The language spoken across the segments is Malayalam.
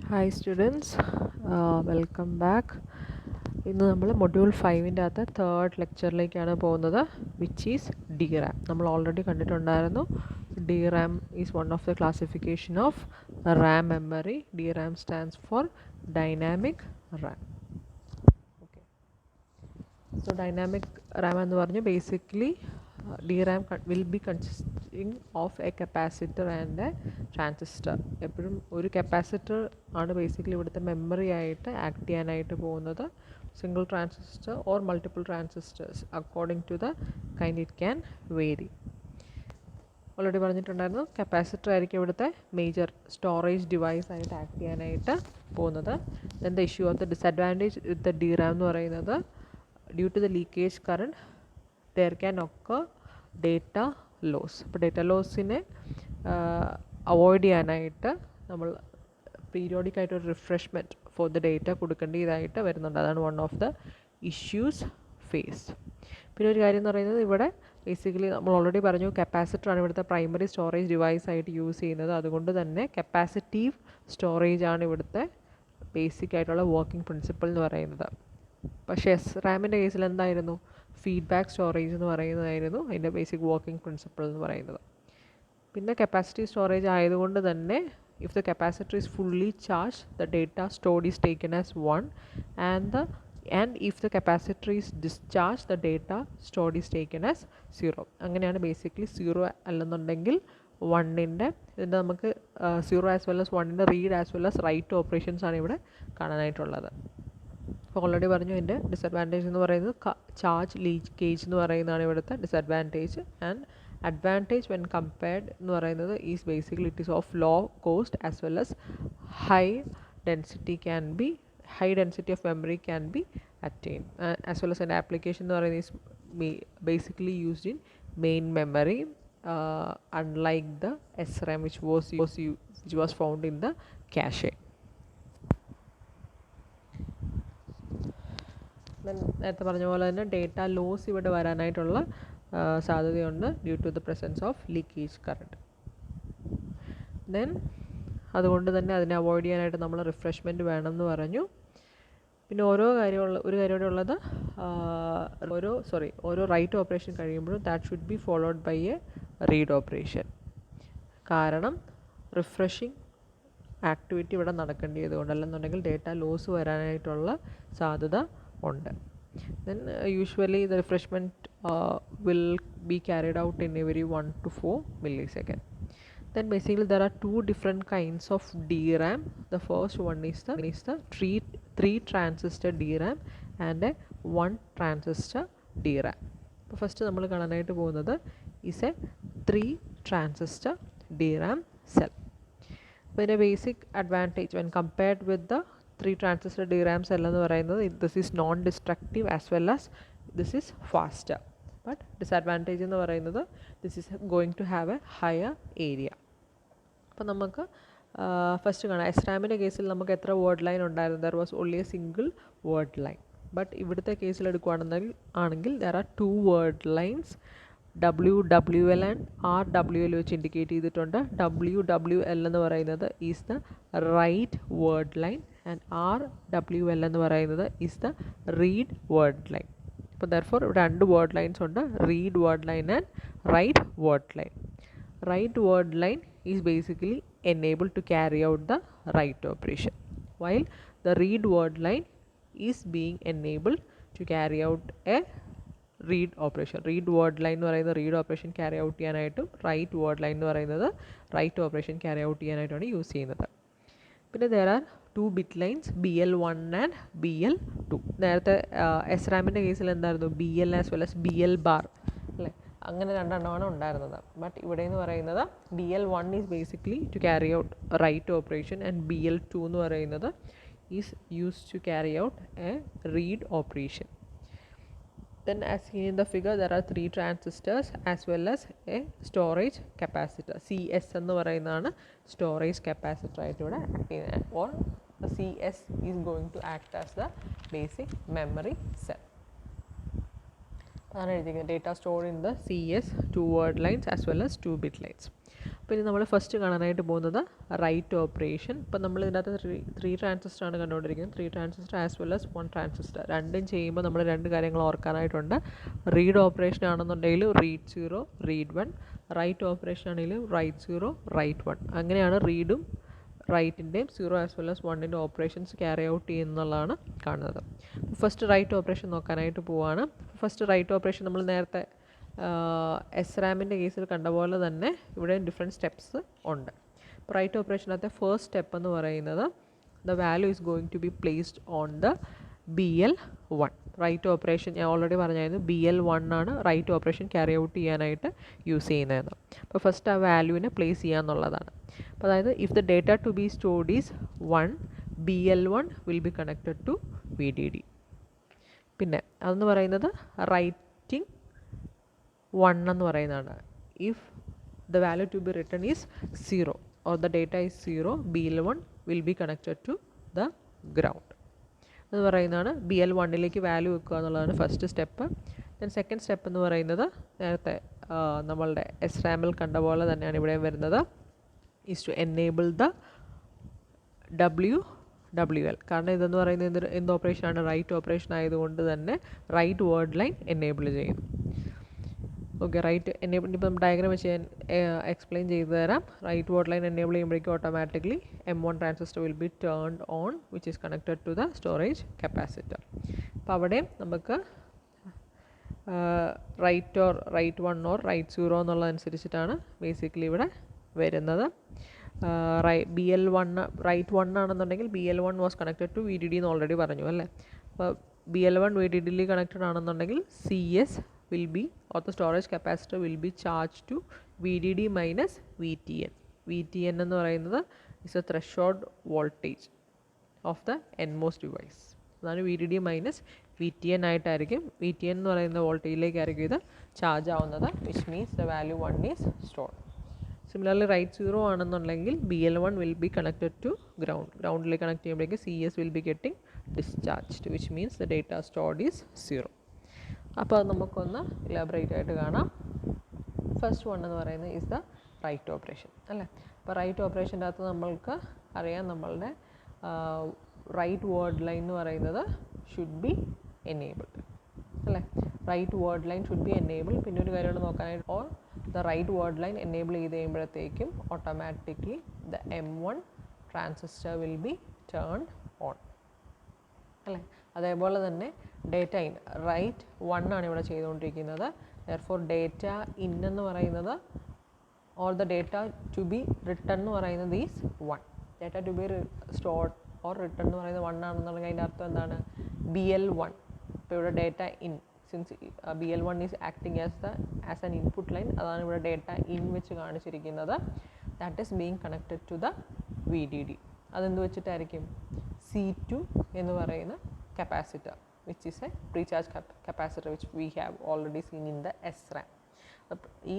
Hi students, welcome back. ഇന്ന് നമ്മൾ മൊഡ്യൂൾ 5ൻ്റെ അകത്ത് തേർഡ് ലെക്ചറിലേക്കാണ് പോകുന്നത്, വിച്ച് ഈസ് DRAM. നമ്മൾ ഓൾറെഡി കണ്ടിട്ടുണ്ടായിരുന്നു. DRAM is one of the classification of RAM memory. DRAM stands for dynamic RAM. Okay, so dynamic RAM എന്ന് പറഞ്ഞ് basically DRAM will be consisting of a capacitor and a transistor. എപ്പോഴും ഒരു കപ്പാസിറ്റർ ആണ് ബേസിക്കലി ഇവിടുത്തെ മെമ്മറി ആയിട്ട് ആക്ട് ചെയ്യാനായിട്ട് പോകുന്നത്. Single transistor or multiple transistors according to the kind it can vary. Already പറഞ്ഞിട്ടുണ്ടായിരുന്നു, കപ്പാസിറ്റർ ആയിരിക്കും ഇവിടുത്തെ മേജർ സ്റ്റോറേജ് ഡിവൈസ് ആയിട്ട് ആക്ട് ചെയ്യാനായിട്ട് പോകുന്നത്. Then the issue of the disadvantage with the DRAM എന്ന് പറയുന്നത്, due to the leakage current there can occur data loss. അപ്പോൾ ഡേറ്റ ലോസിനെ അവോയ്ഡ് ചെയ്യാനായിട്ട് നമ്മൾ പീരിയോഡിക് ആയിട്ട് ഒരു റിഫ്രഷ്മെൻറ്റ് ഫോർ ദ ഡേറ്റ കൊടുക്കേണ്ടതായിട്ട് വരുന്നുണ്ട്. അതാണ് one of the issues face. പിന്നെ ഒരു കാര്യം എന്ന് പറയുന്നത്, ഇവിടെ ബേസിക്കലി നമ്മൾ ഓൾറെഡി പറഞ്ഞു കപ്പാസിറ്ററാണ് ഇവിടുത്തെ പ്രൈമറി സ്റ്റോറേജ് ഡിവൈസ് ആയിട്ട് യൂസ് ചെയ്യുന്നത്. അതുകൊണ്ട് തന്നെ കപ്പാസിറ്റീവ് സ്റ്റോറേജ് ആണ് ഇവിടുത്തെ ബേസിക് ആയിട്ടുള്ള വർക്കിംഗ് പ്രിൻസിപ്പിൾ എന്ന് പറയുന്നത്. പക്ഷേ റാമിൻ്റെ കേസിൽ എന്തായിരുന്നു, ഫീഡ്ബാക്ക് സ്റ്റോറേജ് എന്ന് പറയുന്നതായിരുന്നു അതിൻ്റെ ബേസിക് വർക്കിംഗ് പ്രിൻസിപ്പിൾ എന്ന് പറയുന്നത്. പിന്നെ കപ്പാസിറ്റി സ്റ്റോറേജ് ആയതുകൊണ്ട് തന്നെ if the capacitor is fully charge the data stored is taken as 1 and if the capacitor is discharge the data stored is taken as 0. അങ്ങനെയാണ് ബേസിക്കലി 0 അല്ലെന്നുണ്ടെങ്കിൽ 1ൻ്റെ ഇതിൻ്റെ നമുക്ക് 0 ആസ് വെൽ ആസ് 1ൻ്റെ read as well as write operations ആണ് ഇവിടെ കാണാനായിട്ടുള്ളത്. അപ്പോൾ ഓൾറെഡി പറഞ്ഞു ഇതിൻ്റെ ഡിസഡ്വാൻറ്റേജ് എന്ന് പറയുന്നത് ചാർജ് ലീക്കേജ് എന്ന് പറയുന്നതാണ് ഇവിടുത്തെ disadvantage. And advantage when compared എന്ന് പറയുന്നത് is basically it is of low cost as well as high density of memory can be attain as well as എൻ്റെ ആപ്ലിക്കേഷൻ എന്ന് പറയുന്നത് is basically used in main memory unlike the SRAM which was found in the cache. നേരത്തെ പറഞ്ഞ പോലെ തന്നെ ഡേറ്റ ലോസ് ഇവിടെ വരാനായിട്ടുള്ള സാധ്യതയുണ്ട് due to the presence of leakage current. Then അതുകൊണ്ട് തന്നെ അതിനെ അവോയ്ഡ് ചെയ്യാനായിട്ട് നമ്മൾ റിഫ്രഷ്മെൻറ്റ് വേണം എന്ന് പറഞ്ഞു. പിന്നെ ഒരു കാര്യം ഉള്ളത്, ഓരോ റൈറ്റ് ഓപ്പറേഷൻ കഴിയുമ്പോഴും that should be followed by a read operation. കാരണം റിഫ്രഷിങ് ആക്ടിവിറ്റി ഇവിടെ നടക്കേണ്ടത് കൊണ്ട്, അല്ലെന്നുണ്ടെങ്കിൽ ഡേറ്റ ലോസ് വരാനായിട്ടുള്ള സാധ്യത ഉണ്ട്. Then usually the refreshment will be carried out in every 1 to 4 millisecond. Then basically there are two different kinds of DRAM. The first one is the three transistor DRAM and a 1 transistor DRAM. അപ്പോൾ ഫസ്റ്റ് നമ്മൾ കാണാനായിട്ട് പോകുന്നത് is a 3 transistor DRAM cell. അപ്പോൾ ഇതിൻ്റെ basic advantage when compared with the 3 transistor DRAM cell എന്ന് പറയുന്നത്, this is non destructive as well as this is faster. But disadvantage എന്ന് പറയുന്നത് this is going to have a higher area. അപ്പോൾ നമുക്ക് ഫസ്റ്റ് കാണാം, SRAMൻ്റെ കേസിൽ നമുക്ക് എത്ര വേർഡ് ലൈൻ ഉണ്ടായിരുന്നു? There was only a single word line. But ഇവിടുത്തെ കേസിൽ എടുക്കുകയാണെങ്കിൽ there are 2 word lines, WWL and RWL വെച്ച് ഇൻഡിക്കേറ്റ് ചെയ്തിട്ടുണ്ട്. WWL എന്ന് പറയുന്നത് is the write word line and RWL എന്ന് പറയുന്നത് is the read word line. അപ്പോൾ ദർഫോർ ഇവിടെ 2 വേർഡ് ലൈൻസ് ഉണ്ട്, read word line and write word line. Write word line is basically enabled to carry out the write operation, while the read word line is being enabled to carry out a read operation. read word line എന്ന് പറയുന്നത് റീഡ് ഓപ്പറേഷൻ ക്യാരി ഔട്ട് ചെയ്യാനായിട്ടും റൈറ്റ് വേർഡ് ലൈൻ എന്ന് പറയുന്നത് റൈറ്റ് ഓപ്പറേഷൻ ക്യാരി ഔട്ട് ചെയ്യാനായിട്ടാണ് യൂസ് ചെയ്യുന്നത്. പിന്നെ there are 2 bit lines, BL1 and BL2. നേരത്തെ SRAMൻ്റെ കേസിൽ എന്തായിരുന്നു, BL as well as BL bar അല്ലേ, അങ്ങനെ 2 എണ്ണമാണ് ഉണ്ടായിരുന്നത്. ബട്ട് ഇവിടെ എന്ന് പറയുന്നത് BL1 is basically to carry out write operation and BL2 എന്ന് പറയുന്നത് is used to carry out a read operation. Then as seen in the figure, there are 3 transistors as well as a storage capacitor. CS എന്ന് പറയുന്നതാണ് storage capacitor ആയിട്ട് ഇവിടെ ആക്ട് ചെയ്യുന്നത്, or the CS is going to act as the basic memory cell. അതാണ് എഴുതിയിരിക്കുന്നത്, data stored in the CS 2 word lines as well as 2 bit lines. അപ്പോൾ ഇനി നമ്മൾ ഫസ്റ്റ് കാണാനായിട്ട് പോകുന്നത് റൈറ്റ് ഓപ്പറേഷൻ. ഇപ്പോൾ നമ്മൾ ഇതിനകത്ത് ത്രീ ട്രാൻസിസ്റ്ററാണ് കണ്ടുകൊണ്ടിരിക്കുന്നത്. 3 transistor as well as 1 transistor. രണ്ടും ചെയ്യുമ്പോൾ നമ്മൾ രണ്ട് കാര്യങ്ങൾ ഓർക്കാനായിട്ടുണ്ട്. റീഡ് ഓപ്പറേഷൻ ആണെന്നുണ്ടെങ്കിൽ റീഡ് 0 റീഡ് 1, റൈറ്റ് ഓപ്പറേഷൻ ആണെങ്കിലും റൈറ്റ് 0 റൈറ്റ് 1. അങ്ങനെയാണ് റീഡും റൈറ്റിൻ്റെയും 0 ആസ് വെൽ ആസ് 1ൻ്റെ ഓപ്പറേഷൻസ് ക്യാരി ഔട്ട് ചെയ്യുന്നുള്ളതാണ് കാണുന്നത്. ഫസ്റ്റ് റൈറ്റ് ഓപ്പറേഷൻ നോക്കാനായിട്ട് പോവാണ്. ഫസ്റ്റ് റൈറ്റ് ഓപ്പറേഷൻ നമ്മൾ നേരത്തെ SRAMൻ്റെ കേസിൽ കണ്ട പോലെ തന്നെ ഇവിടെ ഡിഫറെൻറ്റ് സ്റ്റെപ്സ് ഉണ്ട്. ഇപ്പോൾ റൈറ്റ് ഓപ്പറേഷനകത്തെ ഫസ്റ്റ് സ്റ്റെപ്പ് എന്ന് പറയുന്നത് the value is going to be placed on the BL1. Write operation ഞാൻ ഓൾറെഡി പറഞ്ഞായിരുന്നു BL1 ആണ് റൈറ്റ് ഓപ്പറേഷൻ ക്യാരി ഔട്ട് ചെയ്യാനായിട്ട് യൂസ് ചെയ്യുന്നതെന്ന്. അപ്പോൾ ഫസ്റ്റ് ആ വാല്യൂവിനെ പ്ലേസ് ചെയ്യാന്നുള്ളതാണ്. അപ്പോൾ അതായത് if the data to be stored is 1, BL1 will be connected to VDD. പിന്നെ അതെന്ന് പറയുന്നത് റൈറ്റിംഗ് 1 എന്ന് പറയുന്നതാണ്. If the value to be written is 0 or the data is 0, BL1 will be connected to the ground എന്ന് പറയുന്നതാണ്. BL1ലേക്ക് വാല്യൂ വെക്കുക എന്നുള്ളതാണ് first step. Then second step എന്ന് പറയുന്നത് നേരത്തെ നമ്മളുടെ SRAMൽ കണ്ട പോലെ തന്നെയാണ് ഇവിടെ വരുന്നത്. Is to enable the WL. കാരണം ഇതെന്ന് പറയുന്നത് എന്ത് ഓപ്പറേഷനാണ്? റൈറ്റ് ഓപ്പറേഷൻ ആയതുകൊണ്ട് തന്നെ റൈറ്റ് വേർഡ് ലൈൻ എനേബിൾ ചെയ്യുന്നു. ഓക്കെ, റൈറ്റ് എനേബിൾ ഇപ്പം ഡയഗ്രാം വെച്ച് ഞാൻ എക്സ്പ്ലെയിൻ ചെയ്തു തരാം. റൈറ്റ് വേർഡ് ലൈൻ എനേബിൾ ചെയ്യുമ്പോഴേക്കും automatically M1 transistor will be turned on which is connected to the storage capacitor. അപ്പോൾ അവിടെയും നമുക്ക് റൈറ്റ് 1 ഓർ റൈറ്റ് 0 എന്നുള്ളതനുസരിച്ചിട്ടാണ് ബേസിക്കലി ഇവിടെ വരുന്നത്. BL1 റൈറ്റ് 1 ആണെന്നുണ്ടെങ്കിൽ BL1 was connected to VDD എന്ന് ഓൾറെഡി പറഞ്ഞു അല്ലേ. അപ്പോൾ BL1 VDD കണക്റ്റഡ് ആണെന്നുണ്ടെങ്കിൽ CS will be or the storage capacitor will be charged to VDD minus VTN. VTN എന്ന് പറയുന്നത് is a threshold voltage of the NMOS device. അതാണ് VDD മൈനസ് VTN ആയിട്ടായിരിക്കും. VTN എന്ന് പറയുന്ന വോൾട്ടേജിലേക്കായിരിക്കും ഇത് ചാർജ് ആവുന്നത്, which means the value 1 is stored. Similarly write 0 ആണെന്നുണ്ടെങ്കിൽ BL1 will be connected to ഗ്രൗണ്ടിലേക്ക് കണക്ട് ചെയ്യുമ്പോഴേക്ക് CS will be getting discharged which means the data stored is 0. അപ്പോൾ അത് നമുക്കൊന്ന് ഇലാബറേറ്റ് ആയിട്ട് കാണാം. ഫസ്റ്റ് വൺ എന്ന് പറയുന്നത് ഈസ് ദ റൈറ്റ് ഓപ്പറേഷൻ അല്ലേ. അപ്പോൾ റൈറ്റ് ഓപ്പറേഷൻ്റെ അകത്ത് നമ്മൾക്ക് അറിയാം നമ്മളുടെ റൈറ്റ് വേർഡ് ലൈൻ എന്ന് പറയുന്നത് ഷുഡ് ബി എനേബിൾഡ് അല്ലേ. Write word line should be enabled. പിന്നെ ഒരു കാര്യമാണ് നോക്കാനായിട്ട്, or the write word line enable ചെയ്ത് കഴിയുമ്പോഴത്തേക്കും automatically the M1 transistor will be turned on അല്ലേ. അതേപോലെ തന്നെ ഡേറ്റ ഇൻ റൈറ്റ് 1 ആണ് ഇവിടെ ചെയ്തുകൊണ്ടിരിക്കുന്നത്. ദെയർഫോർ ഡേറ്റ ഇൻ എന്ന് പറയുന്നത് or the data to be written എന്ന് പറയുന്നത് is 1. Data to be stored or written എന്ന് പറയുന്നത് 1 ആണെന്നുണ്ടെങ്കിൽ അതിൻ്റെ അർത്ഥം എന്താണ്? BL1. ഇപ്പോൾ ഇവിടെ data in, since BL1 is acting as an input line, അതാണ് ഇവിടെ ഡേറ്റ ഇൻ വെച്ച് കാണിച്ചിരിക്കുന്നത്. That is being connected to the VDD. അതെന്ത് വെച്ചിട്ടായിരിക്കും? C2 എന്ന് പറയുന്ന capacitor, which is a pre-charge capacitor which we have already seen in the SRAM. ഈ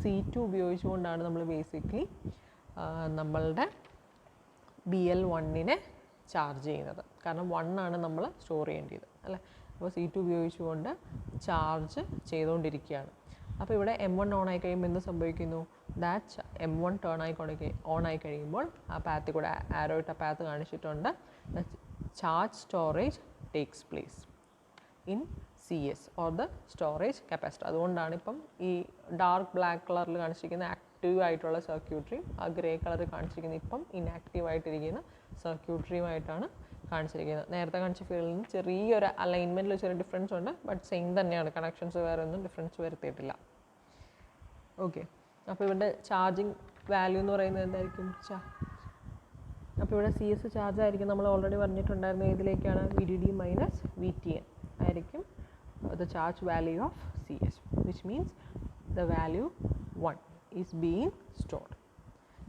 C2 ഉപയോഗിച്ചുകൊണ്ടാണ് നമ്മൾ ബേസിക്കലി നമ്മളുടെ BL1നെ ചാർജ് ചെയ്യുന്നത്. കാരണം 1 ആണ് നമ്മൾ സ്റ്റോർ ചെയ്യേണ്ടത് അല്ലേ. അപ്പോൾ C2 ഉപയോഗിച്ചുകൊണ്ട് ചാർജ് ചെയ്തുകൊണ്ടിരിക്കുകയാണ്. അപ്പോൾ ഇവിടെ M1 ഓൺ ആയി കഴിയുമ്പോൾ എന്ത് സംഭവിക്കുന്നു? ദാറ്റ് M1 ഓൺ ആയി കഴിയുമ്പോൾ ആ പാത്തിൽ കൂടെ ആരോ ഇട്ട പാത്ത് കാണിച്ചിട്ടുണ്ട്. Charge storage takes place in CS or the storage capacitor. അതുകൊണ്ടാണ് ഇപ്പം ഈ ഡാർക്ക് ബ്ലാക്ക് കളറിൽ കാണിച്ചിരിക്കുന്ന ആക്റ്റീവ് ആയിട്ടുള്ള സർക്യൂട്ടറിയും ആ ഗ്രേ കളറിൽ കാണിച്ചിരിക്കുന്ന ഇപ്പം ഇനാക്റ്റീവ് ആയിട്ടിരിക്കുന്ന സർക്യൂട്ടറിയുമായിട്ടാണ് കാണിച്ചിരിക്കുന്നത്. നേരത്തെ കാണിച്ച ഫീൽഡിൽ നിന്ന് ചെറിയൊരു അലൈൻമെൻറ്റിൽ ചെറിയ ഡിഫറൻസ് ഉണ്ട്, ബട്ട് സെയിം തന്നെയാണ്. കണക്ഷൻസ് വേറെ ഒന്നും ഡിഫറൻസ് വരുത്തിയിട്ടില്ല. ഓക്കെ, അപ്പോൾ ഇവിടെ ചാർജിങ് വാല്യൂ എന്ന് പറയുന്നത് എന്തായിരിക്കും? അപ്പോൾ ഇവിടെ CS ചാർജ് ആയിരിക്കും. നമ്മൾ ഓൾറെഡി പറഞ്ഞിട്ടുണ്ടായിരുന്നു ഇതിലേക്കാണ് VDD മൈനസ് VTN ആയിരിക്കും the charge value of CS, which means the value 1 is being stored.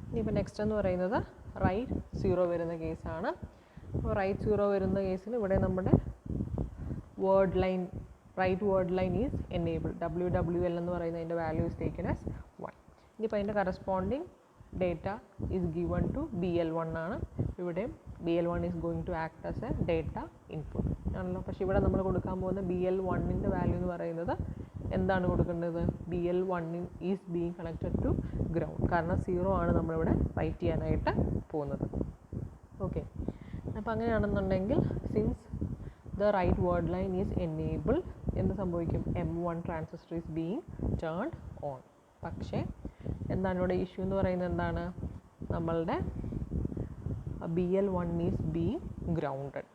ഇനിയിപ്പോൾ നെക്സ്റ്റ് എന്ന് പറയുന്നത് റൈറ്റ് 0 വരുന്ന കേസാണ്. അപ്പോൾ റൈറ്റ് 0 വരുന്ന കേസിൽ ഇവിടെ നമ്മുടെ write word line is enable. WL എന്ന് പറയുന്നതിൻ്റെ വാല്യൂ ഈസ് ടേക്കൻ ആസ് 1. ഇനിയിപ്പോൾ അതിൻ്റെ corresponding data is given to BL1 ആണ്. ഇവിടെ BL1 is going to act as a data input ആണല്ലോ. പക്ഷേ ഇവിടെ നമ്മൾ കൊടുക്കാൻ പോകുന്ന BL1ൻ്റെ വാല്യൂ എന്ന് പറയുന്നത് എന്താണ് കൊടുക്കേണ്ടത്? BL1 is being connected to ground. കാരണം 0 ആണ് നമ്മളിവിടെ റൈറ്റ് ചെയ്യാനായിട്ട് പോകുന്നത്. ഓക്കെ, അപ്പോൾ അങ്ങനെയാണെന്നുണ്ടെങ്കിൽ since the write word line is enabled, എന്ത് സംഭവിക്കും? M1 transistor is being turned on. പക്ഷേ എന്താണ് ഇവിടെ ഇഷ്യൂ എന്ന് പറയുന്നത്? എന്താണ്? നമ്മളുടെ BL1 ഈസ് ബീങ് ഗ്രൗണ്ടഡ്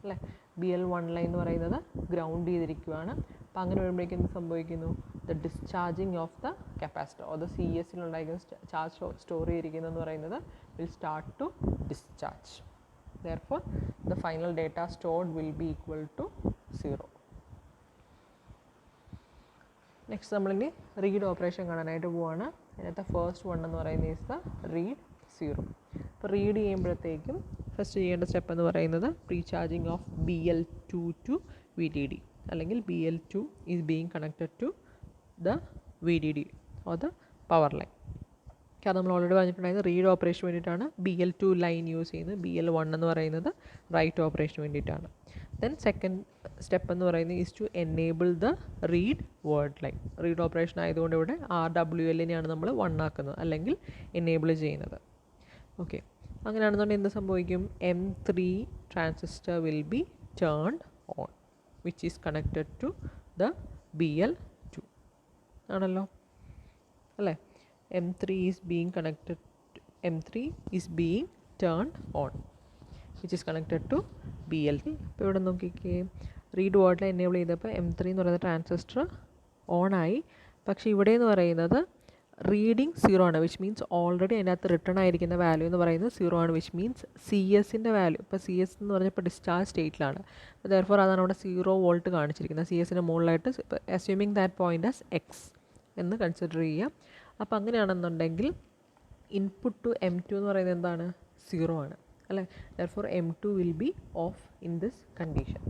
അല്ലേ? BL1 ലൈൻ എന്ന് പറയുന്നത് ഗ്രൗണ്ട് ചെയ്തിരിക്കുകയാണ്. അപ്പോൾ അങ്ങനെ വരുമ്പോഴേക്കും എന്ത് സംഭവിക്കുന്നു? The discharging of the capacitor or the CS-ലുണ്ടായിരിക്കുന്ന ചാർജ് സ്റ്റോർ ചെയ്തിരിക്കുന്നതെന്ന് പറയുന്നത് will start to discharge. Therefore, the final data stored will be equal to 0. Next നമ്മളിനി റീഡ് ഓപ്പറേഷൻ കാണാനായിട്ട് പോവാണ്. അതിനകത്ത് ഫസ്റ്റ് വൺ എന്ന് പറയുന്നത് ഈസ് ദ റീഡ് 0. അപ്പോൾ റീഡ് ചെയ്യുമ്പോഴത്തേക്കും ഫസ്റ്റ് ചെയ്യേണ്ട സ്റ്റെപ്പ് എന്ന് പറയുന്നത് പ്രീചാർജിങ് ഓഫ് BL2 ടു VDD, അല്ലെങ്കിൽ BL2 is being connected to the VDD or the power line. കാരണം നമ്മൾ ഓൾറെഡി പറഞ്ഞിട്ടുണ്ടായിരുന്നത് റീഡ് ഓപ്പറേഷന് വേണ്ടിയിട്ടാണ് BL2 ലൈൻ യൂസ് ചെയ്യുന്നത്. BL1 എന്ന് പറയുന്നത് റൈറ്റ് ഓപ്പറേഷന് വേണ്ടിയിട്ടാണ്. ദെൻ സെക്കൻഡ് സ്റ്റെപ്പ് എന്ന് പറയുന്നത് is to enable the read word line. Read operation ആയതുകൊണ്ട് ഇവിടെ RWLനെയാണ് നമ്മൾ 1 ആക്കുന്നത്, അല്ലെങ്കിൽ എനേബിൾ ചെയ്യുന്നത്. ഓക്കെ, അങ്ങനെയാണെന്നുണ്ടെങ്കിൽ എന്ത് സംഭവിക്കും? M3 transistor will be turned on which is connected to the BL2 ആണല്ലോ അല്ലേ? M3 is being connected, M3 is being turned on which is connected to BL. ഇപ്പോൾ ഇവിടെ നോക്കിക്കേ, റീഡ് വേർഡ് ലൈൻ എനേബിൾ ചെയ്തപ്പോൾ M3 എന്ന് പറയുന്ന ട്രാൻസിസ്റ്റർ ഓൺ ആയി. പക്ഷേ ഇവിടെ എന്ന് പറയുന്നത് റീഡിങ് 0 ആണ്, വിച്ച് മീൻസ് ഓൾറെഡി അതിനകത്ത് റിട്ടേൺ ആയിരിക്കുന്ന വാല്യൂ എന്ന് പറയുന്നത് 0 ആണ്, വിച്ച് മീൻസ് CS-ൻ്റെ വാല്യൂ. ഇപ്പോൾ CS എന്ന് പറഞ്ഞപ്പോൾ ഡിസ്ചാർജ് സ്റ്റേറ്റിലാണ്. അപ്പോൾ ദെർഫോർ അതാണ് അവിടെ 0 വോൾട്ട് കാണിച്ചിരിക്കുന്നത്. CS-ൻ്റെ മുകളിലായിട്ട് assuming that point as X എന്ന് കൺസിഡർ ചെയ്യുക. അപ്പോൾ അങ്ങനെയാണെന്നുണ്ടെങ്കിൽ ഇൻപുട്ട് ടു M2 എന്ന് പറയുന്നത് എന്താണ്? 0 ആണ് അല്ലേ? Therefore M2 will be off in this condition.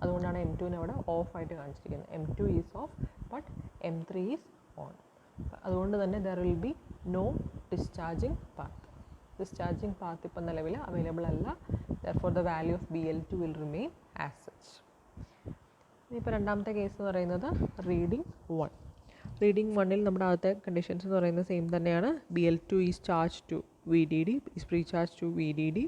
അതുകൊണ്ടാണ് M2നെ അവിടെ ഓഫായിട്ട് കാണിച്ചിരിക്കുന്നത്. M2 is off but M3 is on. അതുകൊണ്ട് തന്നെ there will be no discharging path. Discharging path ഇപ്പം നിലവിൽ അവൈലബിൾ അല്ല. Therefore the value of BL2 will remain as such. ഇനിയിപ്പോൾ രണ്ടാമത്തെ കേസ് എന്ന് പറയുന്നത് റീഡിങ് 1. റീഡിങ് 1-ൽ നമ്മുടെ ആദ്യത്തെ കണ്ടീഷൻസ് എന്ന് പറയുന്നത് സെയിം തന്നെയാണ്. BL2 is charge to VDD, is precharge to VDD.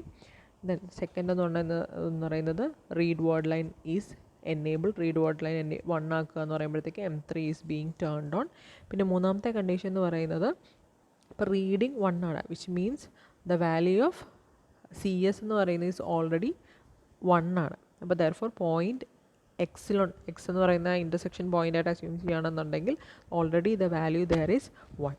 Then second എന്ന് പറയുന്നത് read word line is enable. Read word line 1 ആക്കുക എന്ന് പറയുമ്പോഴത്തേക്ക് M3 is being turned on. പിന്നെ മൂന്നാമത്തെ കണ്ടീഷൻ എന്ന് പറയുന്നത് ഇപ്പോൾ റീഡിങ് 1 ആണ്, which means the value of CS എന്ന് പറയുന്നത് ഈസ് ഓൾറെഡി 1 ആണ്. അപ്പോൾ ദെർഫോർ പോയിൻറ്റ് X എന്ന് പറയുന്ന ഇൻ്റർസെക്ഷൻ പോയിൻ്റായിട്ട് അസ്യൂം ചെയ്യുകയാണെന്നുണ്ടെങ്കിൽ already the value there is 1.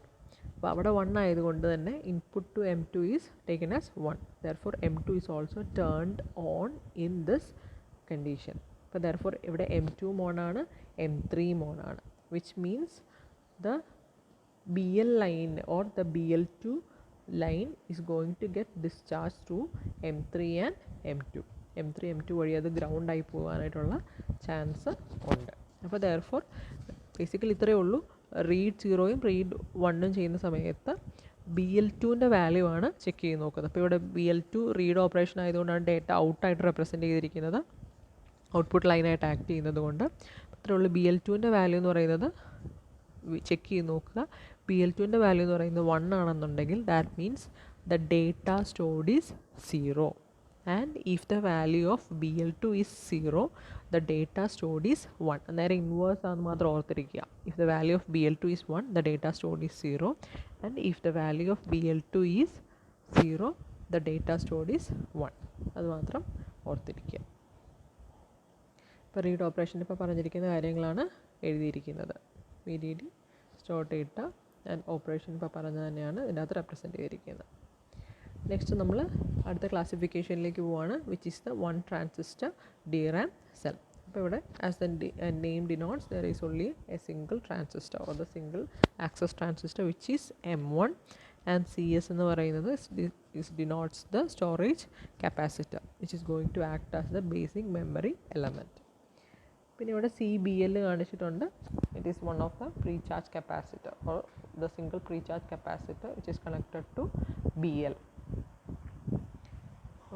അപ്പോൾ അവിടെ 1 ആയതുകൊണ്ട് തന്നെ input to M2 is taken as 1. Therefore M2 is also turned on in this condition. അപ്പോൾ ദെർഫോർ ഇവിടെ M2 മോണാണ്, M3 മോണാണ്, which means the BL line or the BL2 line is going to get discharge to M3 and M2. M3 M2 വഴി അത് ഗ്രൗണ്ട് ആയി പോകാനായിട്ടുള്ള ചാൻസ് ഉണ്ട്. അപ്പോൾ ദെയർഫോർ ബേസിക്കലി ഇത്രയേ ഉള്ളൂ. റീഡ് 0-ഉം റീഡ് 1-ഉം ചെയ്യുന്ന സമയത്ത് BL2ൻ്റെ വാല്യൂ ആണ് ചെക്ക് ചെയ്ത് നോക്കുന്നത്. അപ്പോൾ ഇവിടെ BL2 റീഡ് ഓപ്പറേഷൻ ആയതുകൊണ്ടാണ് ഡേറ്റ ഔട്ടായിട്ട് റെപ്രസെൻറ്റ് ചെയ്തിരിക്കുന്നത്, ഔട്ട്പുട്ട് ലൈനായിട്ട് ആക്ട് ചെയ്യുന്നത് കൊണ്ട്. അത്രയേ ഉള്ളൂ. BL2ൻ്റെ വാല്യൂ എന്ന് പറയുന്നത് ചെക്ക് ചെയ്ത് നോക്കുക. BL2ൻ്റെ വാല്യൂ എന്ന് പറയുന്നത് 1 ആണെന്നുണ്ടെങ്കിൽ that means the data stored is 0. And if the value of BL2 is 0, the data stored is 1. അന്നേരം ഇൻവേഴ്സ് ആണെന്ന് മാത്രം ഓർത്തിരിക്കുക. If the value of BL2 is 1, the data stored is 0. And if the value of BL2 is 0, the data stored is 1. അത് മാത്രം ഓർത്തിരിക്കുക. ഇപ്പോൾ റീഡ് ഓപ്പറേഷൻ ഇപ്പോൾ പറഞ്ഞിരിക്കുന്ന കാര്യങ്ങളാണ് എഴുതിയിരിക്കുന്നത്. VDD, store data and operation ഇപ്പോൾ പറഞ്ഞത് തന്നെയാണ് ഇതിനകത്ത് റെപ്രസെൻറ്റ് ചെയ്തിരിക്കുന്നത്. നെക്സ്റ്റ് നമ്മൾ അടുത്ത ക്ലാസിഫിക്കേഷനിലേക്ക് പോവുകയാണ്, which is the 1 transistor DRAM cell. അപ്പോൾ ഇവിടെ as the name denotes there is only a single transistor or the single access transistor which is M1 and CS എന്ന് പറയുന്നത് denotes the storage capacitor which is going to act as the basic memory element. പിന്നെ ഇവിടെ CBL കാണിച്ചിട്ടുണ്ട്. It is one of the precharge capacitor or the single precharge capacitor which is connected to BL.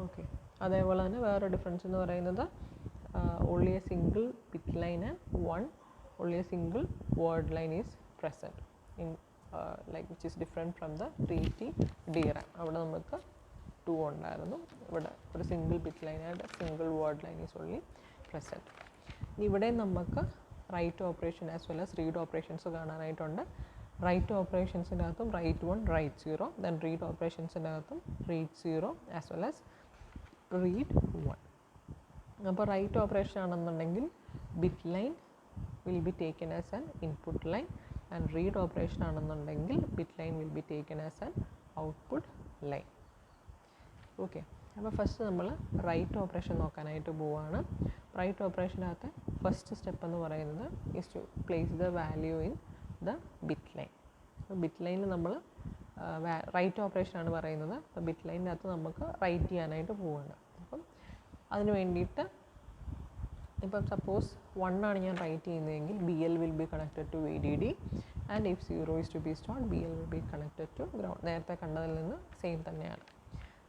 Okay, അതേപോലെ തന്നെ വേറെ ഡിഫറൻസ് എന്ന് പറയുന്നത് only a single bit line and only a single word line is present in like which is different from the 3T DRAM. അവിടെ നമുക്ക് 2 ഉണ്ടായിരുന്നു, ഇവിടെ ഒരു സിംഗിൾ ബിറ്റ് ലൈനായിട്ട് single word line is only present. ഇവിടെ നമുക്ക് write operation as well as read operations കാണാനായിട്ടുണ്ട്. റൈറ്റ് ഓപ്പറേഷൻസിൻ്റെ അകത്തും റൈറ്റ് 1, റൈറ്റ് 0, ദെൻ റീഡ് ഓപ്പറേഷൻസിൻ്റെ അകത്തും read 0 as well as read 1. അപ്പോൾ റൈറ്റ് ഓപ്പറേഷൻ ആണെന്നുണ്ടെങ്കിൽ bit line will be taken as an input line, and read operation ആണെന്നുണ്ടെങ്കിൽ bit line will be taken as an output line. Okay, അപ്പോൾ ഫസ്റ്റ് നമ്മൾ റൈറ്റ് ഓപ്പറേഷൻ നോക്കാനായിട്ട് പോവുകയാണ്. റൈറ്റ് ഓപ്പറേഷനകത്ത് ഫസ്റ്റ് സ്റ്റെപ്പ് എന്ന് പറയുന്നത് is to place the value in the bit line. അപ്പോൾ ബിറ്റ് ലൈനിൽ നമ്മൾ റൈറ്റ് ഓപ്പറേഷനാണ് പറയുന്നത്. അപ്പോൾ ബിറ്റ് ലൈനിൻ്റെ അകത്ത് നമുക്ക് റൈറ്റ് ചെയ്യാനായിട്ട് പോവുകയാണ്. അപ്പം അതിന് വേണ്ടിയിട്ട് ഇപ്പം സപ്പോസ് 1 ആണ് ഞാൻ റൈറ്റ് ചെയ്യുന്നതെങ്കിൽ BL will be connected to VDD, and if 0 is to be stored BL will be connected to ground. നേരത്തെ കണ്ടതിൽ നിന്ന് സെയിം തന്നെയാണ്.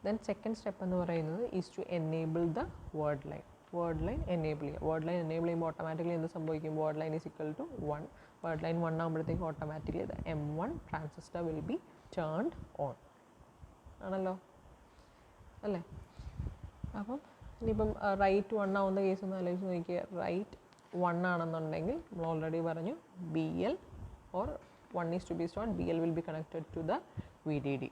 ദെൻ സെക്കൻഡ് സ്റ്റെപ്പ് എന്ന് പറയുന്നത് is to enable the word line. Word line enable ചെയ്യുക. വേർഡ് ലൈൻ എനേബിൾ ചെയ്യുമ്പോൾ ഓട്ടോമാറ്റിക്കലി എന്ത് സംഭവിക്കും? Word line is equal to 1. Word line 1 ആകുമ്പോഴത്തേക്ക് automatically the M1 transistor will be turned on ആണല്ലോ അല്ലേ? അപ്പം ഇനിയിപ്പം റൈറ്റ് 1 ആവുന്ന കേസ് ഒന്ന് ആലോചിച്ച് നോക്കിയാൽ, റൈറ്റ് 1 ആണെന്നുണ്ടെങ്കിൽ നമ്മൾ ഓൾറെഡി പറഞ്ഞു BL or 1 is to be stored, BL will be connected to the VDD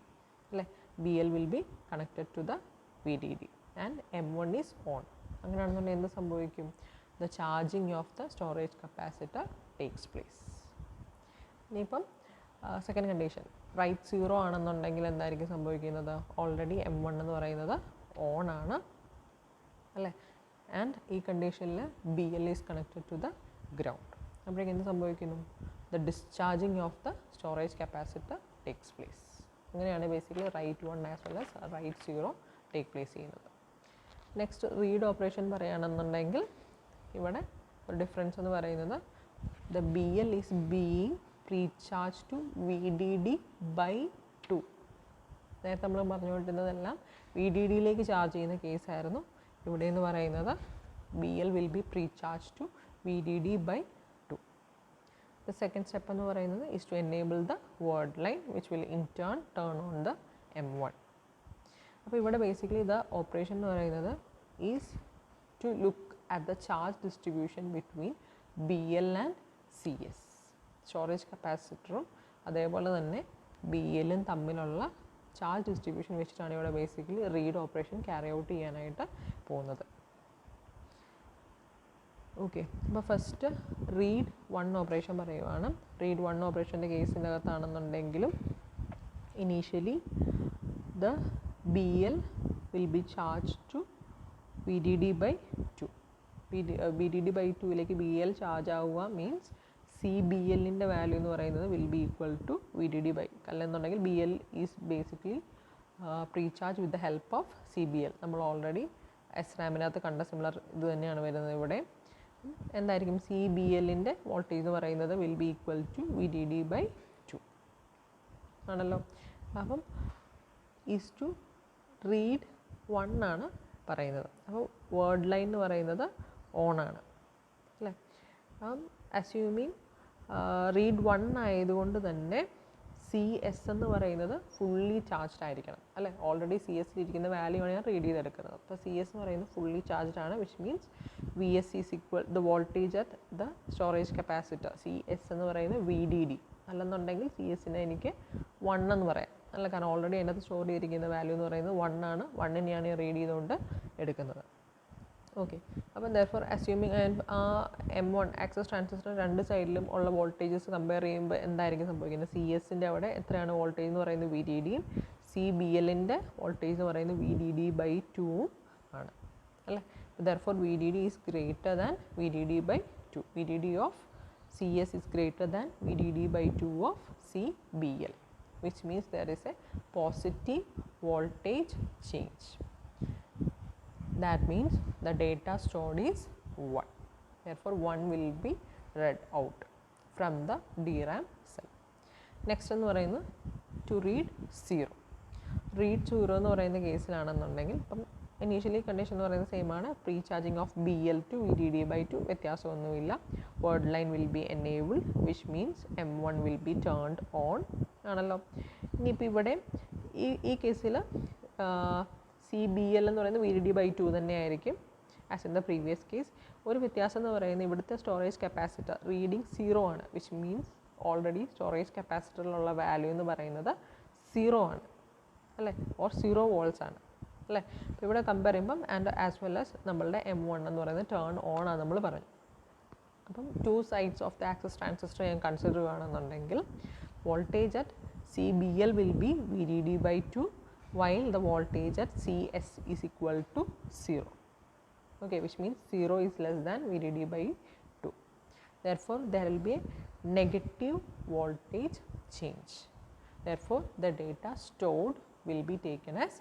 അല്ലേ? BL will be connected to the VDD and M1 is on. അങ്ങനെയാണെന്നുണ്ടെങ്കിൽ എന്ത് സംഭവിക്കും? The charging of the storage capacitor takes place. ഇനിയിപ്പം സെക്കൻഡ് കണ്ടീഷൻ റൈറ്റ് 0 ആണെന്നുണ്ടെങ്കിൽ എന്തായിരിക്കും സംഭവിക്കുന്നത്? ഓൾറെഡി M1 എന്ന് പറയുന്നത് ഓൺ ആണ് അല്ലേ? ആൻഡ് ഈ കണ്ടീഷനിൽ BL is connected to the ground. അപ്പോഴേക്കും എന്ത് സംഭവിക്കുന്നു? The discharging of the storage capacitor takes place. അങ്ങനെയാണ് basically write 1 as well as write 0 take place ചെയ്യുന്നത്. നെക്സ്റ്റ് റീഡ് ഓപ്പറേഷൻ പറയുകയാണെന്നുണ്ടെങ്കിൽ ഇവിടെ ഒരു ഡിഫറൻസ് എന്ന് പറയുന്നത് the BL is being precharge to VDD by 2. നേരത്തെ നമ്മൾ പറഞ്ഞുകൊണ്ടിരുന്നതെല്ലാം VDDയിലേക്ക് ചാർജ് ചെയ്യുന്ന കേസായിരുന്നു. ഇവിടെ എന്ന് പറയുന്നത് BL will be precharge to VDD by 2. The second step എന്ന് പറയുന്നത് is to enable the word line which will in turn turn on the M1. അപ്പോൾ ഇവിടെ ബേസിക്കലി ദ ഓപ്പറേഷൻ എന്ന് പറയുന്നത് is to look at the charge distribution between BL and CS. Storage കപ്പാസിറ്ററും അതേപോലെ തന്നെ BLും തമ്മിലുള്ള ചാർജ് ഡിസ്ട്രിബ്യൂഷൻ വെച്ചിട്ടാണ് ഇവിടെ basically read operation carry out ചെയ്യാനായിട്ട് പോകുന്നത്. ഓക്കെ, അപ്പോൾ ഫസ്റ്റ് റീഡ് 1 ഓപ്പറേഷൻ പറയുവാണ്. റീഡ് 1 ഓപ്പറേഷൻ്റെ കേസിൻ്റെ അകത്താണെന്നുണ്ടെങ്കിലും initially the BL will be charge to VDD by 2. VDD by 2ലേക്ക് BL ചാർജ് ആവുക മീൻസ് CBLൻ്റെ വാല്യൂ എന്ന് പറയുന്നത് will be equal to VDD by, അല്ലെന്നുണ്ടെങ്കിൽ BL is basically precharge with the help of CBL. നമ്മൾ ഓൾറെഡി SRAMനകത്ത് കണ്ട സിമിലർ ഇത് തന്നെയാണ് വരുന്നത്. ഇവിടെ എന്തായിരിക്കും? CBLൻ്റെ വോൾട്ടേജ് എന്ന് പറയുന്നത് will be equal to VDD by 2 ആണല്ലോ. അപ്പം ഈസ് ടു റീഡ് 1 ആണ് പറയുന്നത്. അപ്പോൾ വേർഡ് ലൈൻ എന്ന് പറയുന്നത് ഓൺ ആണ് അല്ലേ? അസ്യൂമിങ് റീഡ് 1 ആയതുകൊണ്ട് തന്നെ CS എന്ന് പറയുന്നത് ഫുള്ളി ചാർജ്ഡ് ആയിരിക്കണം അല്ലേ? ഓൾറെഡി CSലിരിക്കുന്ന വാല്യൂ ആണ് ഞാൻ റീഡ് ചെയ്തെടുക്കുന്നത്. അപ്പോൾ CS എന്ന് പറയുന്നത് ഫുള്ളി ചാർജ്ഡ് ആണ്, which means VS is equal the voltage at the storage capacitor. CS എന്ന് പറയുന്നത് VDD അല്ലെന്നുണ്ടെങ്കിൽ CSനെ എനിക്ക് 1 എന്ന് പറയാം അല്ല, കാരണം ഓൾറെഡി അതിനകത്ത് സ്റ്റോർ ചെയ്തിരിക്കുന്ന വാല്യൂ എന്ന് പറയുന്നത് 1 ആണ്. 1നെയാണ് റീഡ് ചെയ്തുകൊണ്ട് എടുക്കുന്നത്. ഓക്കെ, അപ്പം therefore assuming M1 access transistor രണ്ട് സൈഡിലും ഉള്ള വോൾട്ടേജസ് കമ്പയർ ചെയ്യുമ്പോൾ എന്തായിരിക്കും സംഭവിക്കുന്നത്? CSൻ്റെ അവിടെ എത്രയാണ് വോൾട്ടേജ് എന്ന് പറയുന്നത്? VDDയും CBLൻ്റെ വോൾട്ടേജ് എന്ന് പറയുന്നത് VDD ബൈ 2 ആണ് അല്ലേ? Therefore VDD is greater than VDD by 2. VDD of CS is greater than VDD by 2 of CBL, which means there is a positive voltage change. That means the data stored is 1. Therefore 1 will be read out from the DRAM cell. Next എന്ന് പറയുന്നത് to read 0. Read 0 എന്ന് പറയുന്ന കേസിലാണെന്നുണ്ടെങ്കിൽ ഇപ്പം ഇനീഷ്യലി കണ്ടീഷൻ എന്ന് പറയുന്നത് സെയിം ആണ്. Pre charging of BL to VDD/2 വ്യത്യാസമൊന്നുമില്ല. Word line will B enabled which means M1 will be turned on ആണല്ലോ. ഇനിയിപ്പോൾ ഇവിടെ ഈ കേസിൽ CBL എന്ന് പറയുന്നത് VDD/2 തന്നെയായിരിക്കും as in the previous case. ഒരു വ്യത്യാസം എന്ന് പറയുന്നത് ഇവിടുത്തെ സ്റ്റോറേജ് കപ്പാസിറ്റർ റീഡിങ് 0 ആണ്, വിച്ച് മീൻസ് ഓൾറെഡി സ്റ്റോറേജ് കപ്പാസിറ്ററിലുള്ള വാല്യൂ എന്ന് പറയുന്നത് 0 ആണ് അല്ലേ, ഓർ 0 വോൾട്ട്സ് ആണ് അല്ലേ. അപ്പോൾ ഇവിടെ കമ്പയർ ചെയ്യുമ്പം ആൻഡ് ആസ് വെൽ ആസ് നമ്മളുടെ M1 എന്ന് പറയുന്നത് ടേൺ ഓൺ ആണ് നമ്മൾ പറഞ്ഞു. അപ്പം 2 sides of the access transistor ഞാൻ കൺസിഡർ ചെയ്യുകയാണെന്നുണ്ടെങ്കിൽ voltage at CBL will be VDD/2 while the voltage at CS is equal to 0. Okay, which means 0 is less than VDD/2. Therefore, there will be a negative voltage change. Therefore, the data stored will be taken as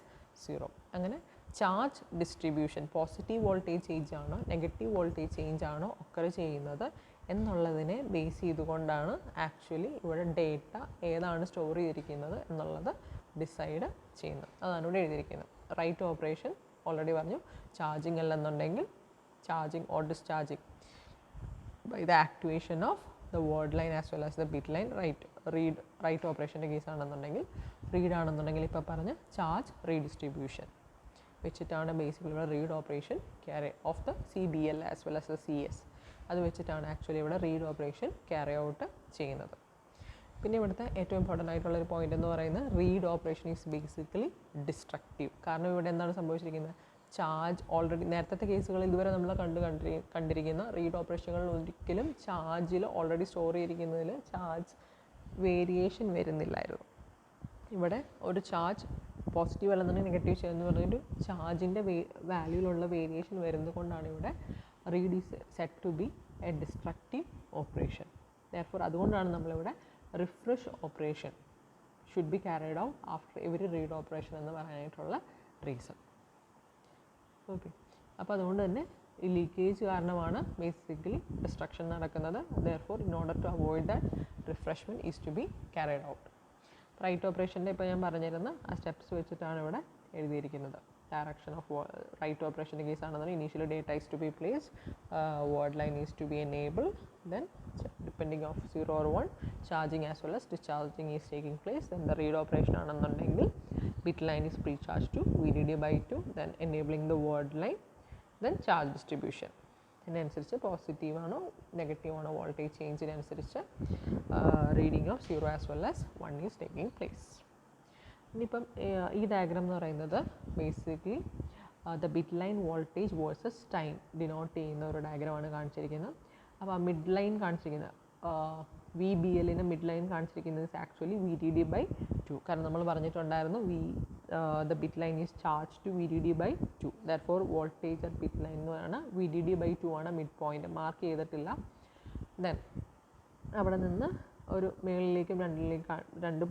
0. അങ്ങനെ charge distribution positive voltage change ആണോ നെഗറ്റീവ് വോൾട്ടേജ് ചേഞ്ച് ആണോ ഒക്കർ ചെയ്യുന്നത് എന്നുള്ളതിനെ ബേസ് ചെയ്തുകൊണ്ടാണ് ആക്ച്വലി ഇവിടെ ഡേറ്റ ഏതാണ് സ്റ്റോർ ചെയ്തിരിക്കുന്നത് എന്നുള്ളത് ഡിസൈഡ് ചെയ്യുന്നത്. അതാണ് ഇവിടെ എഴുതിയിരിക്കുന്നത്. റൈറ്റ് ഓപ്പറേഷൻ ഓൾറെഡി പറഞ്ഞു. ചാർജിങ് അല്ലെന്നുണ്ടെങ്കിൽ charging or discharging by the activation of the word line as well as the bit line. Write ഓപ്പറേഷൻ്റെ കേസ് ആണെന്നുണ്ടെങ്കിൽ റീഡ് ആണെന്നുണ്ടെങ്കിൽ ഇപ്പോൾ പറഞ്ഞ ചാർജ് റീഡിസ്ട്രിബ്യൂഷൻ വെച്ചിട്ടാണ് ബേസിക്കലി ഇവിടെ read operation carry off the CBL as well as the CS. അത് വെച്ചിട്ടാണ് ആക്ച്വലി ഇവിടെ റീഡ് ഓപ്പറേഷൻ ക്യാരി ഔട്ട് ചെയ്യുന്നത്. പിന്നെ ഇവിടുത്തെ ഏറ്റവും ഇമ്പോർട്ടൻ്റ് ആയിട്ടുള്ളൊരു പോയിൻ്റ് എന്ന് പറയുന്നത് read operation is basically destructive. കാരണം ഇവിടെ എന്താണ് സംഭവിച്ചിരിക്കുന്നത്, ചാർജ് ഓൾറെഡി നേരത്തെ കേസുകളിൽ ഇതുവരെ നമ്മൾ കണ്ടിരിക്കുന്ന റീഡ് ഓപ്പറേഷനുകളിൽ ഒരിക്കലും ചാർജിൽ ഓൾറെഡി സ്റ്റോർ ചെയ്തിരിക്കുന്നതിൽ ചാർജ് വേരിയേഷൻ വരുന്നില്ലായിരുന്നു. ഇവിടെ ഒരു ചാർജ് പോസിറ്റീവ് അല്ലെന്നുണ്ടെങ്കിൽ നെഗറ്റീവ് ചെയ്യുമെന്ന് പറഞ്ഞൊരു ചാർജിൻ്റെ വാല്യൂയിലുള്ള വേരിയേഷൻ വരുന്നത് കൊണ്ടാണ് ഇവിടെ read is said to be a destructive operation. Therefore അതുകൊണ്ടാണ് നമ്മളിവിടെ refresh operation should be carried out after every read operation എന്ന് പറയാനായിട്ടുള്ള റീസൺ. ഓക്കെ, അപ്പോൾ അതുകൊണ്ട് തന്നെ ഈ ലീക്കേജ് കാരണമാണ് ബേസിക്കലി ഡിസ്ട്രക്ഷൻ നടക്കുന്നത്. Therefore in order to avoid that refreshment is to be carried out. Write ഓപ്പറേഷൻ്റെ ഇപ്പോൾ ഞാൻ പറഞ്ഞിരുന്ന ആ സ്റ്റെപ്സ് വെച്ചിട്ടാണ് ഇവിടെ എഴുതിയിരിക്കുന്നത്. ഡയറക്ഷൻ ഓഫ് റൈറ്റ് ഓപ്പറേഷൻ്റെ കേസ് ആണെന്നുണ്ടെങ്കിൽ initially data is to be placed, word line is to be enabled, then depending of 0 or 1 charging as well as discharging is taking place. Then the read operation ആണെന്നുണ്ടെങ്കിൽ bit line is pre-charged to VDD/2, then enabling the word line, then charge distribution. ഇതിനനുസരിച്ച് പോസിറ്റീവ് ആണോ നെഗറ്റീവ് ആണോ വോൾട്ടേജ് ചേഞ്ചിനനുസരിച്ച് reading of 0 as well as 1 is taking place. ഇനിയിപ്പം ഈ ഡയഗ്രാം എന്ന് പറയുന്നത് basically the bit line voltage versus time denote ചെയ്യുന്ന ഒരു ഡയഗ്രമാണ് കാണിച്ചിരിക്കുന്നത്. അപ്പോൾ ആ മിഡ് ലൈൻ കാണിച്ചിരിക്കുന്നത് VBLന് മിഡ് ലൈൻ കാണിച്ചിരിക്കുന്നത് ആക്ച്വലി VDD/2. കാരണം നമ്മൾ പറഞ്ഞിട്ടുണ്ടായിരുന്നു the bit line is charge to VDD/2. Therefore voltage at bit line എന്ന് പറയുന്നത് VDD/2 ആണ് മിഡ് പോയിൻ്റ്, മാർക്ക് ചെയ്തിട്ടില്ല. ദെൻ അവിടെ നിന്ന് ഒരു മേളിലേക്കും രണ്ട്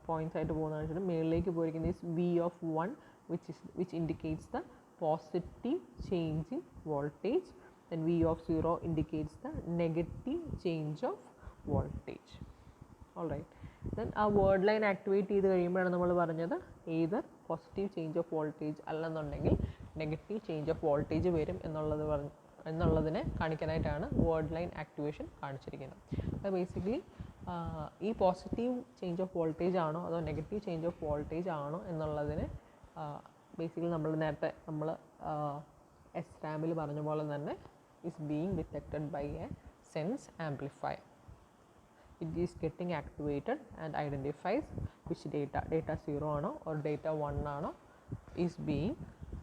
പോയിൻറ്റ്സ് ആയിട്ട് പോകുന്നതെന്ന് വെച്ചിട്ട് മേളിലേക്ക് പോയിരിക്കുന്നത് is V(1) which indicates the positive change in voltage. Then V(0) indicates the negative change of voltage. All right. Then ആ വേർഡ് ലൈൻ ആക്ടിവേറ്റ് ചെയ്ത് കഴിയുമ്പോഴാണ് നമ്മൾ പറഞ്ഞത് either positive change of voltage അല്ലെന്നുണ്ടെങ്കിൽ നെഗറ്റീവ് ചേഞ്ച് ഓഫ് വോൾട്ടേജ് വരും എന്നുള്ളതിനെ കാണിക്കാനായിട്ടാണ് വേർഡ് ലൈൻ ആക്ടിവേഷൻ കാണിച്ചിരിക്കുന്നത്. അപ്പോൾ ബേസിക്കലി ഈ പോസിറ്റീവ് ചേഞ്ച് ഓഫ് വോൾട്ടേജ് ആണോ അതോ നെഗറ്റീവ് ചേഞ്ച് ഓഫ് വോൾട്ടേജ് ആണോ എന്നുള്ളതിനെ ബേസിക്കലി നമ്മൾ SRAMൽ പറഞ്ഞ പോലെ തന്നെ is being detected by a sense amplifier. It is getting activated and identifies which data 0 ആണോ or data 1 ആണോ is being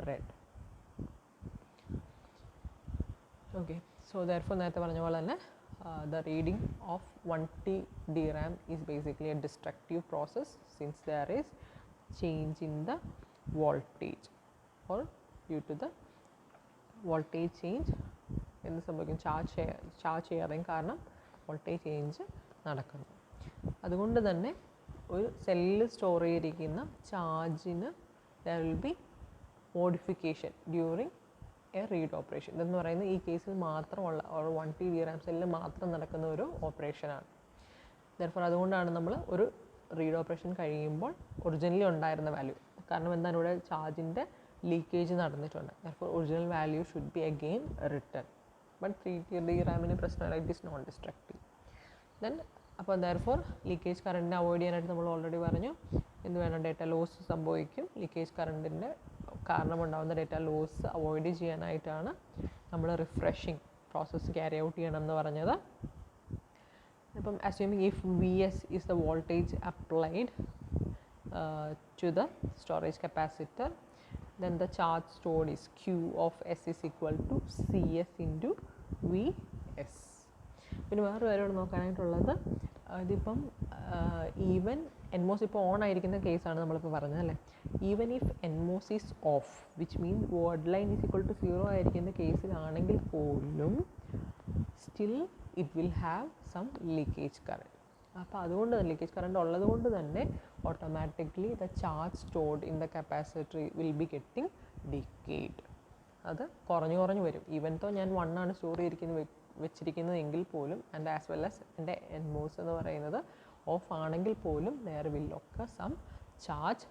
read. Okay, so therefore നേരത്തെ പറഞ്ഞ പോലെ തന്നെ the reading of 1T DRAM is basically a destructive process since there is change in the voltage or due to the voltage change എന്ത് സംഭവിക്കും, ചാർജ് ചെയ്യാതെയും കാരണം വോൾട്ടേജ് ചേഞ്ച് നടക്കുന്നു. അതുകൊണ്ട് തന്നെ ഒരു സെല്ലിൽ സ്റ്റോർ ചെയ്തിരിക്കുന്ന ചാർജിന് there will be modification during a read operation. ഇതെന്ന് പറയുന്നത് ഈ കേസിൽ മാത്രമുള്ള ഒരു 1T DRAM സെല്ലിൽ മാത്രം നടക്കുന്ന ഒരു ഓപ്പറേഷനാണ്. therefore അതുകൊണ്ടാണ് നമ്മൾ ഒരു റീഡ് ഓപ്പറേഷൻ കഴിയുമ്പോൾ ഒറിജിനലി ഉണ്ടായിരുന്ന വാല്യൂ, കാരണം എന്താണ് ഇവിടെ ചാർജിൻ്റെ ലീക്കേജ് നടന്നിട്ടുണ്ട്. therefore original value should be again return. But 3 DRAM പ്രശ്നമല്ല, it is known destructive. Then അപ്പോൾ therefore ലീക്കേജ് കറണ്ടിനെ അവോയ്ഡ് ചെയ്യാനായിട്ട് നമ്മൾ ഓൾറെഡി പറഞ്ഞു എന്ത് വേണം, ഡേറ്റ ലോസ് സംഭവിക്കും. ലീക്കേജ് കറണ്ടിൻ്റെ കാരണമുണ്ടാകുന്ന ഡേറ്റ ലോസ് അവോയ്ഡ് ചെയ്യാനായിട്ടാണ് നമ്മൾ റിഫ്രഷിങ് പ്രോസസ്സ് ക്യാരി ഔട്ട് ചെയ്യണം എന്ന് പറഞ്ഞത്. അപ്പം assuming if Vs is the voltage applied to the storage capacitor, then the charge stored is Q of S is equal to Cs into Vs. പിന്നെ വേറെ കാര്യം നോക്കാനായിട്ടുള്ളത്, ഇതിപ്പം ഈവൻ NMOS ഇപ്പോൾ ഓൺ ആയിരിക്കുന്ന കേസാണ് നമ്മളിപ്പോൾ പറഞ്ഞത് അല്ലേ. Even if NMOS is off, which mean word line is equal to 0 ആയിരിക്കുന്ന കേസിലാണെങ്കിൽ പോലും still it will have some leakage current. അപ്പോൾ അതുകൊണ്ട് തന്നെ ലീക്കേജ് കറണ്ട് ഉള്ളത് കൊണ്ട് തന്നെ automatically the charge stored in the capacitor will be getting decayed. അത് കുറഞ്ഞു കുറഞ്ഞു വരും. ഈവൻ തോ ഞാൻ 1 ആണ് സ്റ്റോർ വെച്ചിരിക്കുന്നത് എങ്കിൽ പോലും, ആൻഡ് ആസ് വെൽ ആസ് എൻ്റെ NMOS എന്ന് പറയുന്നത് ഓഫ് ആണെങ്കിൽ പോലും there will occur some charge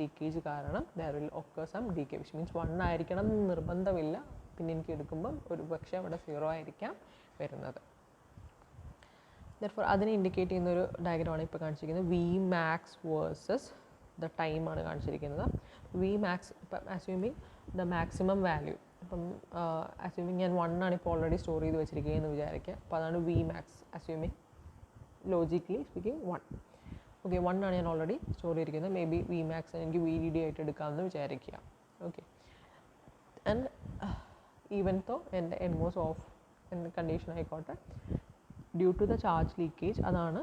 leakage കാരണം there will occur some decay, which means 1 ആയിരിക്കണം എന്ന് നിർബന്ധമില്ല. പിന്നെ എനിക്ക് എടുക്കുമ്പം ഒരു പക്ഷേ അവിടെ 0 ആയിരിക്കാം വരുന്നത്. therefore അതിനെ ഇൻഡിക്കേറ്റ് ചെയ്യുന്നൊരു ഡയഗ്രമാണ് ഇപ്പോൾ കാണിച്ചിരിക്കുന്നത്. V max versus the time ആണ് കാണിച്ചിരിക്കുന്നത്. വി മാക്സ് ഇപ്പം അസ്യൂമിങ് ദ മാക്സിമം വാല്യൂ, അപ്പം അസ്യൂമിങ് ഞാൻ 1 ആണ് ഇപ്പോൾ ഓൾറെഡി സ്റ്റോർ ചെയ്ത് വെച്ചിരിക്കുകയെന്ന് വിചാരിക്കുക. അപ്പോൾ അതാണ് V max. Assuming logically speaking 1. Okay, 1 ആണ് ഞാൻ ഓൾറെഡി സ്റ്റോർ ചെയ്തിരിക്കുന്നത്. മേ ബി വി മാക്സ് എനിക്ക് VDD ആയിട്ട് എടുക്കാമെന്ന് വിചാരിക്കുക. ഓക്കെ, ആൻഡ് ഈവൻ തോ എൻ്റെ NMOS ഓഫ് എന്ന കണ്ടീഷൻ ആയിക്കോട്ടെ, due to the charge leakage അതാണ്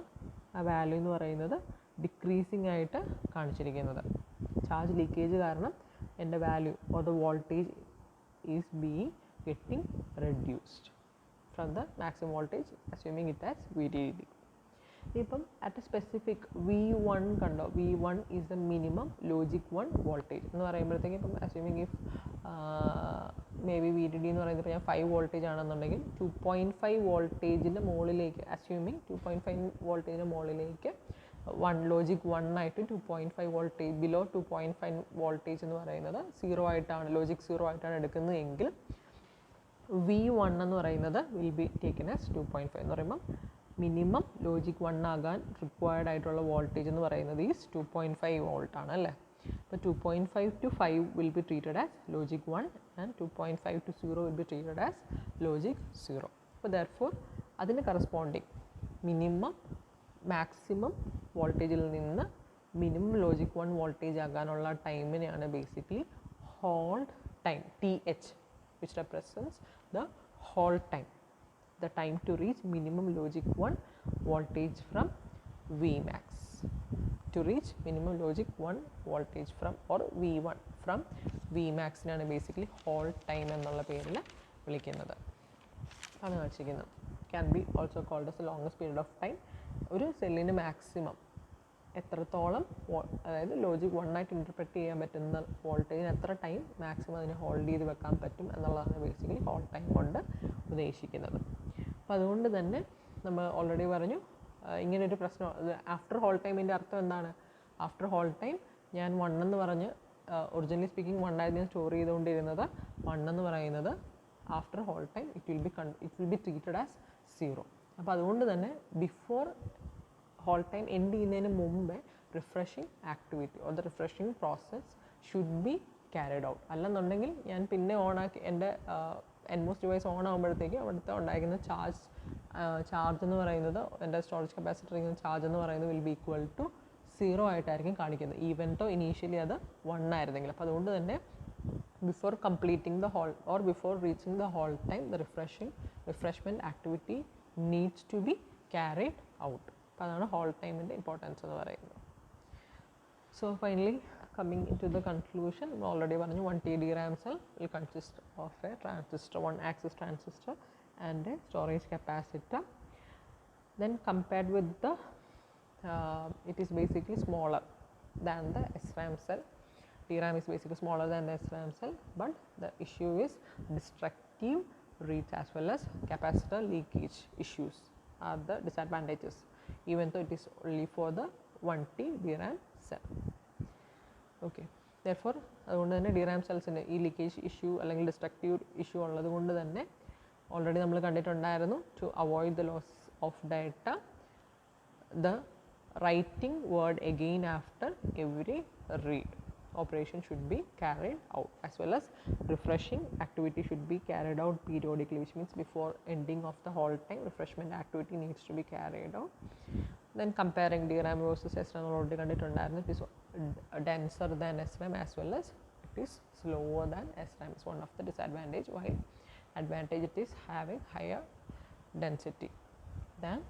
ആ വാല്യൂ എന്ന് പറയുന്നത് ഡിക്രീസിങ് ആയിട്ട് കാണിച്ചിരിക്കുന്നത്. ചാർജ് ലീക്കേജ് കാരണം എൻ്റെ value or the voltage is being getting reduced from the maximum voltage assuming it as VDD. ഇപ്പം അറ്റ് എ സ്പെസിഫിക് V1 കണ്ടോ, V1 is the minimum logic 1 voltage എന്ന് പറയുമ്പോഴത്തേക്കും ഇപ്പം assuming if may be VDD എന്ന് പറയുന്നത് ഇപ്പോൾ ഞാൻ 5 വോൾട്ടേജ് ആണെന്നുണ്ടെങ്കിൽ 2.5 വോൾട്ടേജിൻ്റെ മുകളിലേക്ക്, അസ്യൂമിങ് 2.5 വോൾട്ടേജിൻ്റെ മുകളിലേക്ക് ലോജിക് 1 ആയിട്ട് 2.5 വോൾട്ടേജ് ബിലോ 2.5 വോൾട്ടേജ് എന്ന് പറയുന്നത് 0 ആയിട്ടാണ്, ലോജിക് 0 ആയിട്ടാണ് എടുക്കുന്നത് എങ്കിൽ V1 എന്ന് പറയുന്നത് വിൽ ബി ടേക്കൻ ആസ് 2.5 എന്ന് പറയുമ്പം മിനിമം ലോജിക് 1 ആകാൻ റിക്വയർഡ് ആയിട്ടുള്ള വോൾട്ടേജ് എന്ന് പറയുന്നത് ഈസ് 2.5 വോൾട്ട് ആണ് അല്ലേ. അപ്പോൾ 2.5 to 5 will be treated as logic 1 and 2.5 to 0 will be treated as logic 0. അപ്പോൾ ദെർഫോർ അതിന് കറസ്പോണ്ടിങ് മിനിമം മാക്സിമം വോൾട്ടേജിൽ നിന്ന് മിനിമം ലോജിക് 1 വോൾട്ടേജ് ആകാനുള്ള ടൈമിനെയാണ് basically hold time, TH, which represents the hold time, the time to reach minimum logic 1 voltage from Vmax. To reach minimum logic 1 voltage from or V1 from Vmax നാണ് ബേസിക്കലി ഹോൾഡ് ടൈം എന്നുള്ള പേരിൽ വിളിക്കുന്നത്. ആണ് കാണിച്ചിരിക്കുന്നത്. Can be also called as a longest period of time. ഒരു സെല്ലിന് മാക്സിമം എത്രത്തോളം അതായത് ലോജിക് 1 ആയിട്ട് ഇൻ്റർപ്രറ്റ് ചെയ്യാൻ പറ്റുന്ന വോൾട്ടേജിന് എത്ര ടൈം മാക്സിമം അതിനെ ഹോൾഡ് ചെയ്ത് വെക്കാൻ പറ്റും എന്നുള്ളതാണ് ബേസിക്കലി ഹോൾഡ് ടൈം കൊണ്ട് ഉദ്ദേശിക്കുന്നത്. അപ്പോൾ അതുകൊണ്ട് തന്നെ നമ്മൾ ഓൾറെഡി പറഞ്ഞു ഇങ്ങനൊരു പ്രശ്നം ആഫ്റ്റർ ഹോൾഡ് ടൈമിൻ്റെ അർത്ഥം എന്താണ്? ആഫ്റ്റർ ഹോൾഡ് ടൈം ഞാൻ 1 എന്ന് പറഞ്ഞ് ഒറിജിനലി സ്പീക്കിംഗ് 1 ആയിരുന്നു സ്റ്റോർ ചെയ്തുകൊണ്ടിരുന്നത്. 1 എന്ന് പറയുന്നത് after hold time it will be treated as 0. അപ്പോൾ അതുകൊണ്ട് തന്നെ ബിഫോർ ഹോൾഡ് ടൈം എൻഡ് ചെയ്യുന്നതിന് മുമ്പേ refreshing activity or the refreshing process should be carried out. അല്ലെന്നുണ്ടെങ്കിൽ ഞാൻ പിന്നെ ഓണാക്കി എൻ്റെ NMOS ഡിവൈസ് ഓൺ ആകുമ്പോഴത്തേക്കും അവിടുത്തെ ഉണ്ടായിരിക്കുന്ന ചാർജ് എന്ന് പറയുന്നത് എൻ്റെ സ്റ്റോറേജ് കപ്പാസിറ്ററിൽ ചാർജ് എന്ന് പറയുന്നത് വിൽ ബി ഈക്വൽ ടു 0 ആയിട്ടായിരിക്കും കാണിക്കുന്നത്, ഈവൻ തോ ഇനീഷ്യലി അത് 1 ആയിരുന്നെങ്കിൽ. അപ്പോൾ അതുകൊണ്ട് തന്നെ before completing the hold or before reaching the hold time the refreshment activity needs to be carried out. അപ്പോൾ അതാണ് ഹോൾഡ് ടൈമിൻ്റെ ഇമ്പോർട്ടൻസ് എന്ന് പറയുന്നത്. So finally coming into the conclusion, we already പറഞ്ഞു 1T DRAM cell will consist of a transistor, one axis transistor and a storage capacitor. Then compared with the it is basically smaller than the SRAM cell. DRAM is basically smaller than the SRAM cell, but the issue is destructive reads as well as capacitor leakage issues are the disadvantages, even though it is only for the 1T DRAM cell. Okay, Therefore, അതുകൊണ്ട് തന്നെ DRAM സെൽസിൻ്റെ ഈ ലീക്കേജ് ഇഷ്യൂ അല്ലെങ്കിൽ ഡിസ്ട്രക്റ്റീവ് ഇഷ്യൂ ഉള്ളത് കൊണ്ട് തന്നെ ഓൾറെഡി നമ്മൾ കണ്ടിട്ടുണ്ടായിരുന്നു, to avoid the loss of data, the writing word again after every read operation should be carried out, as well as refreshing activity should be carried out periodically, which means before ending of the whole time refreshment activity needs to be carried out. Then comparing DRAM versus SRAM already കണ്ടിട്ടുണ്ടായിരുന്നു, it is denser than SRAM as well as it is slower than SRAM. Is one of the disadvantage, while advantage it is having higher density than